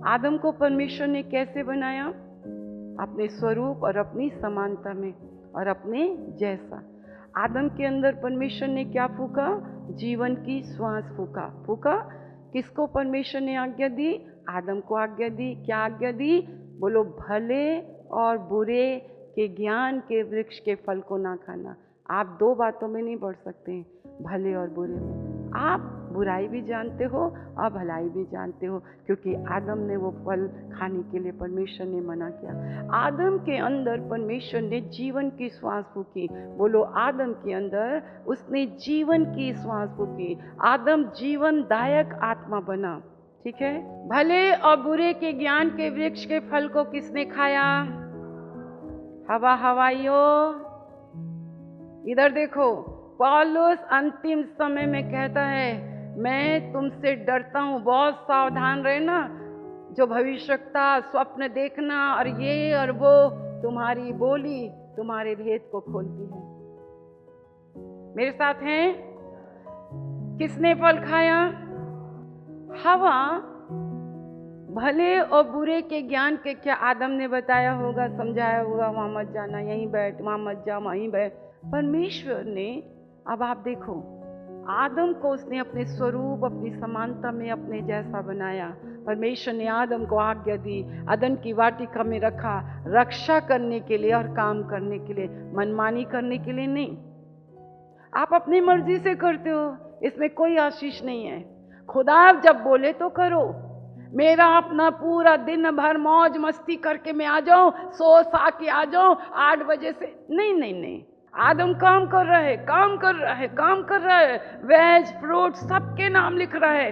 आदम को परमेश्वर ने कैसे बनाया? अपने स्वरूप और अपनी समानता में और अपने जैसा। आदम के अंदर परमेश्वर ने क्या फूका? जीवन की श्वास फूका। फूका किसको परमेश्वर ने आज्ञा दी? आदम को आज्ञा दी। क्या आज्ञा दी? बोलो, भले और बुरे के ज्ञान के वृक्ष के फल को ना खाना। आप दो बातों में नहीं बढ़ सकते हैं, भले और बुरे में। आप बुराई भी जानते हो और भलाई भी जानते हो, क्योंकि आदम ने वो फल खाने के लिए परमेश्वर ने मना किया। आदम के अंदर परमेश्वर ने जीवन की श्वास फूकी। बोलो, आदम के अंदर उसने जीवन की श्वास फूकी। आदम जीवनदायक आत्मा बना। ठीक है। भले और बुरे के ज्ञान के वृक्ष के फल को किसने खाया? हवाइयों, इधर देखो, पौलुस अंतिम समय में कहता है, मैं तुमसे डरता हूं, बहुत सावधान रहना। जो भविष्यवक्ता, स्वप्न देखना और ये और वो, तुम्हारी बोली तुम्हारे भेद को खोलती है। मेरे साथ हैं? किसने फल खाया? हवा। भले और बुरे के ज्ञान के क्या आदम ने बताया होगा, समझाया होगा, वहां मत जाना, यहीं बैठ, वहां मत जा, वहीं बैठ। परमेश्वर ने, अब आप देखो, आदम को उसने अपने स्वरूप, अपनी समानता में अपने जैसा बनाया। परमेश्वर ने आदम को आज्ञा दी, अदन की वाटिका में रखा, रक्षा करने के लिए और काम करने के लिए, मनमानी करने के लिए नहीं। आप अपनी मर्जी से करते हो, इसमें कोई आशीष नहीं है। खुदा जब बोले तो करो। मेरा अपना पूरा दिन भर मौज मस्ती करके मैं आ जाऊं, सो सा के आ जाऊं 8 बजे से, नहीं नहीं नहीं। आदम काम कर रहा है, काम कर रहा है, काम कर रहा है, वेज फ्रूट सबके नाम लिख रहा है,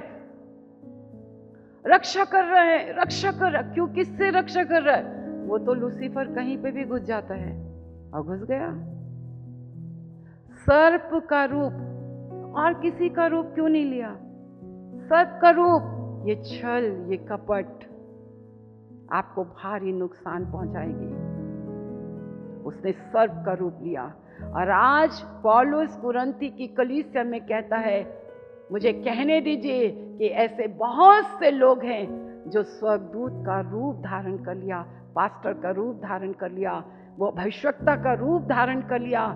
रक्षा कर रहा है, रक्षा कर रहा। क्यों? किससे रक्षा कर रहा है? वो तो लूसीफर कहीं पे भी घुस जाता है और घुस गया। सर्प का रूप, और किसी का रूप क्यों नहीं लिया? सर्प का रूप, ये छल, ये कपट आपको भारी नुकसान पहुंचाएगी। उसने सर्प का रूप लिया। और आज पौलुस कुरंती की कलीसिया में कहता है, मुझे कहने दीजिए कि ऐसे बहुत से लोग हैं जो स्वर्गदूत का रूप धारण कर लिया, पास्टर का रूप धारण कर लिया, वो भविष्यवक्ता का रूप धारण कर लिया।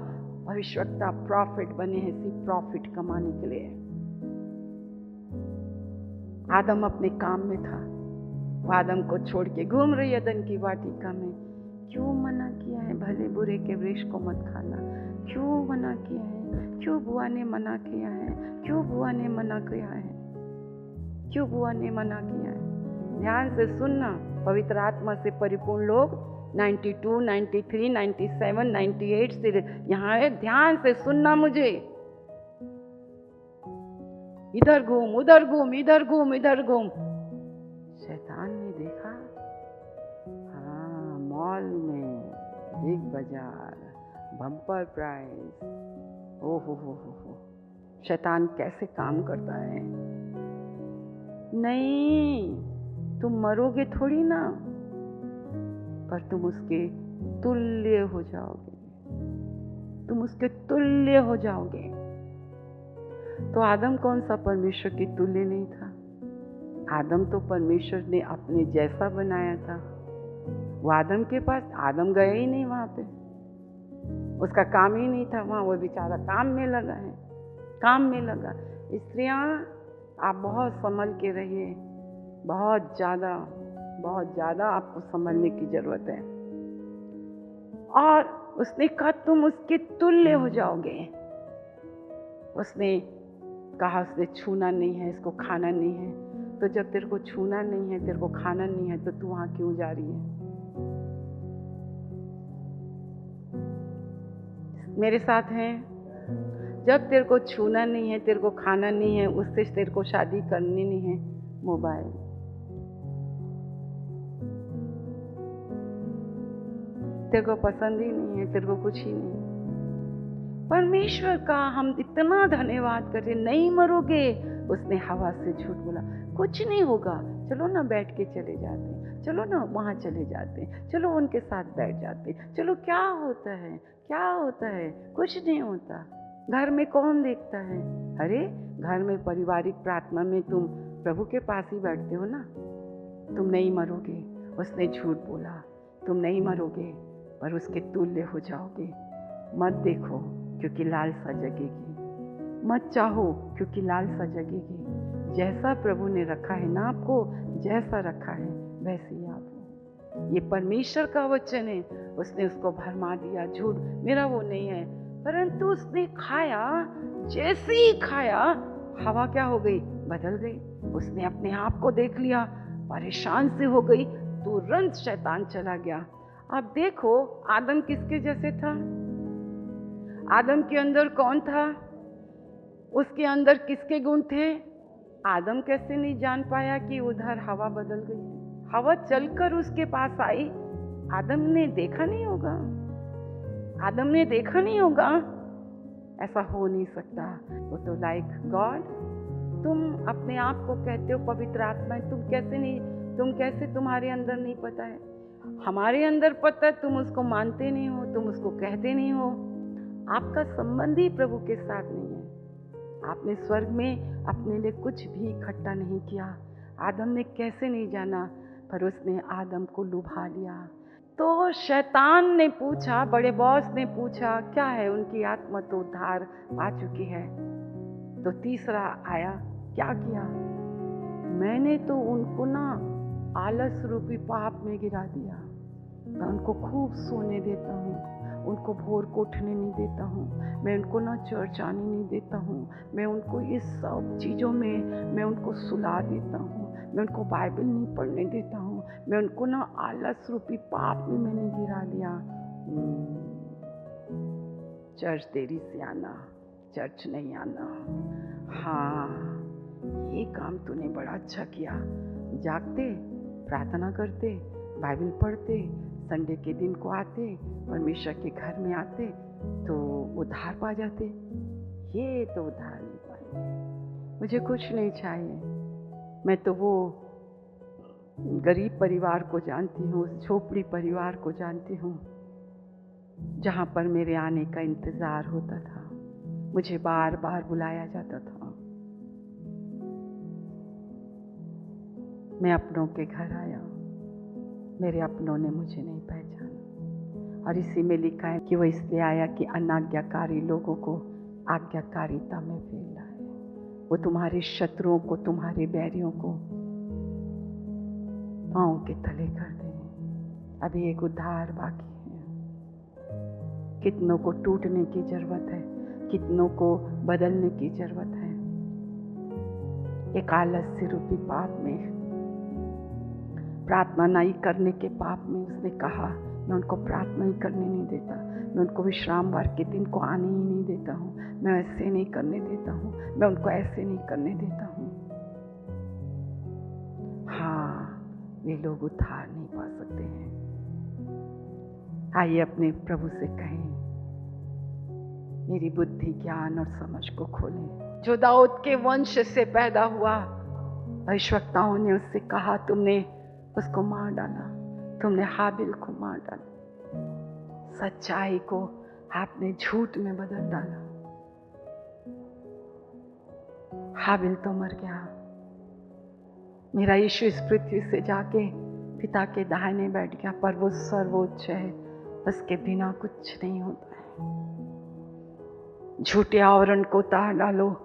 भविष्यवक्ता प्रॉफिट बने हैं, सिर्फ प्रॉफिट कमाने के लिए। आदम अपने काम में था, वो आदम को छोड़ के घूम रही अदन की वाटिका में। क्यों मना किया है? भले बुरे के वृक्ष को मत खाना। क्यों मना किया है? क्यों बुआ ने मना किया है? क्यों बुआ ने मना किया है? क्यों बुआ ने मना किया है? ध्यान से सुनना। पवित्र आत्मा से परिपूर्ण लोग 92, 93, 97, 98 से यहाँ है। ध्यान से सुनना मुझे। इधर घूम, उधर घूम, इधर घूम, इधर घूम। शैतान ने देखा, हाँ, मॉल में, बिग बाजार, बम्पर प्राइस, ओ हो। शैतान कैसे काम करता है। नहीं, तुम मरोगे थोड़ी ना, पर तुम उसके तुल्य हो जाओगे। तुम उसके तुल्य हो जाओगे। तो आदम कौन सा परमेश्वर के तुल्य नहीं था? आदम तो परमेश्वर ने अपने जैसा बनाया था। वो आदम के पास, आदम गया ही नहीं वहां पे, उसका काम ही नहीं था वहां। वो बेचारा काम में लगा है, काम में लगा। स्त्रियां, आप बहुत संभल के रहिए, बहुत ज्यादा आपको संभलने की जरूरत है। और उसने कहा तुम उसके तुल्य हो जाओगे। उसने कहा, उसने छूना नहीं है, इसको खाना नहीं है। तो जब तेरे को छूना नहीं है, तेरे को खाना नहीं है, तो तू वहां क्यों जा रही है? मेरे साथ हैं? जब तेरे को छूना नहीं है, तेरे को खाना नहीं है, उससे तेरे को शादी करनी नहीं है। मोबाइल, तेरे को पसंद ही नहीं है, तेरे को कुछ ही नहीं। परमेश्वर का हम इतना धन्यवाद करते, नहीं मरोगे। उसने हवा से झूठ बोला, कुछ नहीं होगा, चलो ना बैठ के चले जाते, चलो ना वहां चले जाते, चलो उनके साथ बैठ जाते, चलो क्या होता है, क्या होता है, कुछ नहीं होता। घर में कौन देखता है? अरे घर में पारिवारिक प्रार्थना में तुम प्रभु के पास ही बैठते हो ना, तुम नहीं मरोगे। उसने झूठ बोला, तुम नहीं मरोगे पर उसके तुल्य हो जाओगे। मत देखो क्योंकि लालसा जगेगी, मत चाहो क्योंकि लालसा जगेगी। जैसा प्रभु ने रखा है ना आपको, जैसा रखा है वैसे ही आप हो। ये परमेश्वर का वचन है। उसने उसको भरमा दिया, झूठ मेरा वो नहीं है, परंतु उसने खाया। जैसे ही खाया, हवा क्या हो गई? बदल गई। उसने अपने आप को देख लिया, परेशान से हो गई, तुरंत शैतान चला गया। अब देखो, आदम किसके जैसे था? आदम के अंदर कौन था? उसके अंदर किसके गुण थे? आदम कैसे नहीं जान पाया कि उधर हवा बदल गई है? हवा चलकर उसके पास आई, आदम ने देखा नहीं होगा। आदम ने देखा नहीं होगा। ऐसा हो नहीं सकता। वो तो लाइक गॉड। तुम अपने आप को कहते हो पवित्र आत्मा है, तुम कैसे तुम्हारे अंदर नहीं पता है? हमारे अंदर पता है, तुम उसको मानते नहीं हो, तुम उसको कहते नहीं हो। आपका संबंध ही प्रभु के साथ नहीं है। आपने स्वर्ग में अपने लिए कुछ भी इकट्ठा नहीं किया। आदम ने कैसे नहीं जाना, पर उसने आदम को लुभा लिया। तो शैतान ने पूछा, बड़े बॉस ने पूछा, क्या है? उनकी आत्मा तो उद्धार पा चुकी है। तो तीसरा आया, क्या किया? मैंने तो उनको ना आलस रूपी पाप में गिरा दिया। मैं उनको खूब सोने देता हूँ, उनको भोर को उठने नहीं देता हूँ, मैं उनको ना चर्च आने नहीं देता हूँ, मैं उनको इस सब चीज़ों में मैं उनको सुला देता हूँ, मैं उनको बाइबल नहीं पढ़ने देता हूँ, मैं उनको ना आलस रूपी पाप में मैंने गिरा दिया। चर्च देरी से आना, चर्च नहीं आना। हाँ, ये काम तूने बड़ा अच्छा किया। जागते, प्रार्थना करते, बाइबल पढ़ते, संडे के दिन को आते, परमेश्वर के घर में आते तो उद्धार पा जाते। ये तो उद्धार नहीं पाए। मुझे कुछ नहीं चाहिए। मैं तो वो गरीब परिवार को जानती हूँ, उस झोपड़ी परिवार को जानती हूँ, जहाँ पर मेरे आने का इंतज़ार होता था, मुझे बार बार बुलाया जाता था। मैं अपनों के घर आया, मेरे अपनों ने मुझे नहीं पहचाना। और इसी में लिखा है कि वो इसलिए आया कि अनाज्ञाकारी लोगों को आज्ञाकारिता में फेर लाए। वो तुम्हारे शत्रुओं को, तुम्हारे बैरियों को पाँव के तले कर दें। अभी एक उद्धार बाकी है। कितनों को टूटने की जरूरत है, कितनों को बदलने की जरूरत है। एक आलस्य रूपी पाप में, प्रार्थना नहीं करने के पाप में उसने कहा, मैं उनको प्रार्थना ही करने नहीं देता, मैं उनको विश्रामवार के दिन को आने ही नहीं देता हूँ, मैं ऐसे नहीं करने देता हूँ, मैं उनको ऐसे नहीं करने देता हूँ। हाँ, वे लोग उद्धार नहीं पा सकते हैं। आइए अपने प्रभु से कहें, मेरी बुद्धि, ज्ञान और समझ को खोलें। जो दाऊद के वंश से पैदा हुआ, भविष्यवक्ताओं ने उससे कहा, तुमने उसको मार डाला, तुमने हाबिल को मार डाला, सच्चाई को आपने झूठ में बदल डाला। हाबिल तो मर गया, मेरा यीशु इस पृथ्वी से जाके पिता के दाहिने बैठ गया, पर वो सर्वोच्च है, उसके बिना कुछ नहीं होता है। झूठे आवरण को उतार डालो।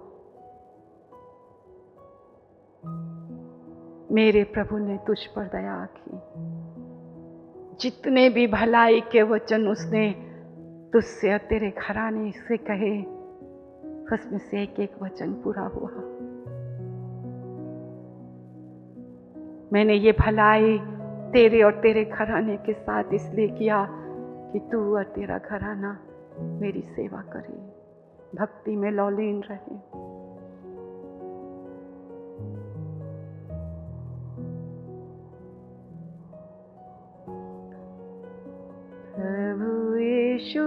मेरे प्रभु ने तुझ पर दया की। जितने भी भलाई के वचन उसने तुझसे और तेरे घराने से कहे, उसमें से एक एक वचन पूरा हुआ। मैंने ये भलाई तेरे और तेरे घराने के साथ इसलिए किया कि तू और तेरा घराना मेरी सेवा करे, भक्ति में लौलीन रहे। प्रभु यीशु,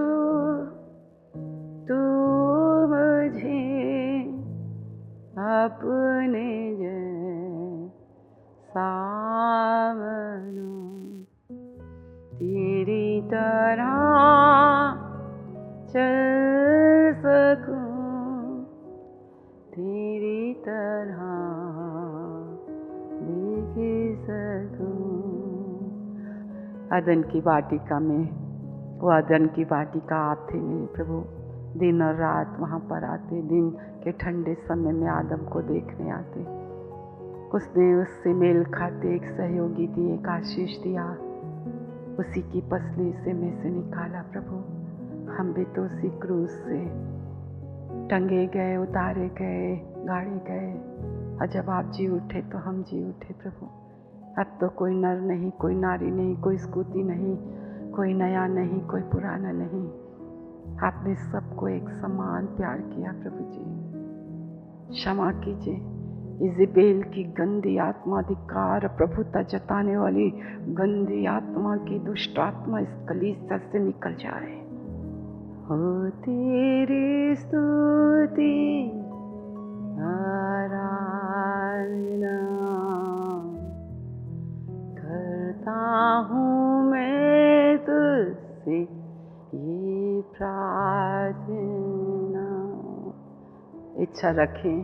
तू मुझे अपने जैसा बना, तेरी तरह चल सकूं, तेरी तरह देख सकूं। अदन की वाटिका में, वो अदन की वाटिका आप थे मेरे प्रभु। दिन और रात वहाँ पर आते, दिन के ठंडे समय में आदम को देखने आते, उसने उससे मेल खाते एक सहयोगी दिए, एक आशीष दिया, उसी की पसली से में से निकाला प्रभु। हम भी तो उसी क्रूस से टंगे गए, उतारे गए, गाड़े गए, और जब आप जी उठे तो हम जी उठे प्रभु। अब तो कोई नर नहीं, कोई नारी नहीं, कोई स्तुति नहीं, कोई नया नहीं, कोई पुराना नहीं। आपने सबको एक समान प्यार किया प्रभु जी। क्षमा कीजिए, इज़ेबेल की गंदी आत्मा, अधिकार प्रभुता जताने वाली गंदी आत्मा की दुष्ट आत्मा इस कलीसिया से निकल जाए। हो तेरी स्तुति आराधना करता हूँ मैं तुझसे ये प्रार्थना। इच्छा रखें,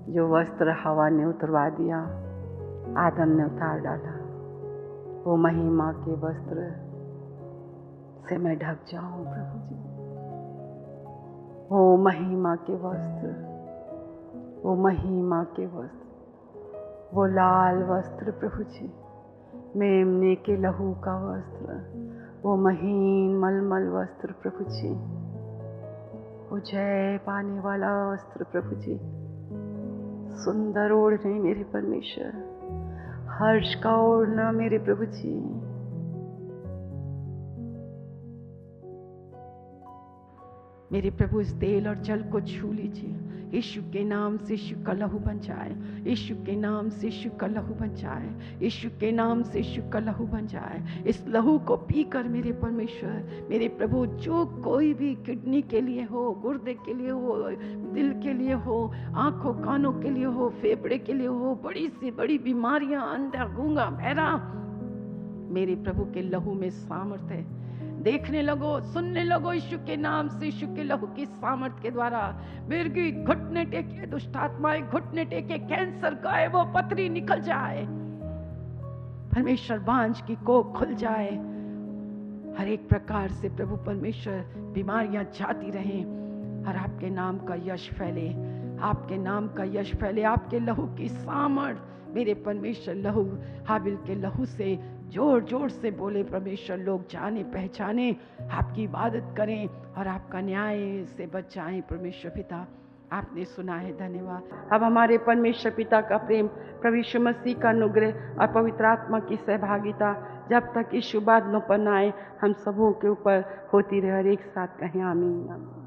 जो वस्त्र हवा ने उतरवा दिया, आदम ने उतार डाला, वो महिमा के वस्त्र से मैं ढक जाऊं प्रभु जी। वो महिमा के वस्त्र, वो महिमा के वस्त्र, वो लाल वस्त्र प्रभु जी, मेमने के लहू का वस्त्र, वो महीन मलमल वस्त्र प्रभु जी, वो जय पाने वाला वस्त्र प्रभु जी, सुंदर ओढ़ने मेरे परमेश्वर, हर्ष का ओढ़ना मेरे प्रभु जी। मेरे प्रभु इस तेल और जल को छू लीजिए। यीशु के नाम से यीशु का लहू बन जाए, यीशु के नाम से यीशु का लहू बन जाए, यीशु के नाम से यीशु का लहू बन जाए। इस लहू को पीकर मेरे परमेश्वर, मेरे प्रभु, जो कोई भी किडनी के लिए हो, गुर्दे के लिए हो, दिल के लिए हो, आंखों कानों के लिए हो, फेफड़े के लिए हो, बड़ी से बड़ी बीमारियां, अंधा गूंगा बहरा, मेरे प्रभु के लहू में सामर्थ है। देखने लगो, सुनने लगो, यीशु के नाम से, यीशु के लहू की सामर्थ के द्वारा मिर्गी घुटने टेके, दुष्ट आत्माएं घुटने टेके, कैंसर गाए, वो पथरी निकल जाए, परमेश्वर बांझ की कोख खुल जाए, हर एक प्रकार से प्रभु परमेश्वर बीमारियां जाती रहें, और आपके नाम का यश फैले, आपके नाम का यश फैले। आपके लहू की सामर्थ मेरे परमेश्वर, लहू हाबिल के लहू से जोर जोर से बोले परमेश्वर, लोग जाने पहचाने, आपकी इबादत करें और आपका न्याय से बच जाएं। परमेश्वर पिता, आपने सुना है, धन्यवाद। अब हमारे परमेश्वर पिता का प्रेम, प्रभु यीशु मसीह का अनुग्रह और पवित्र आत्मा की सहभागिता जब तक यीशु बादलों पर न आए, हम सबों के ऊपर होती रहे। और एक साथ कहें आमीन।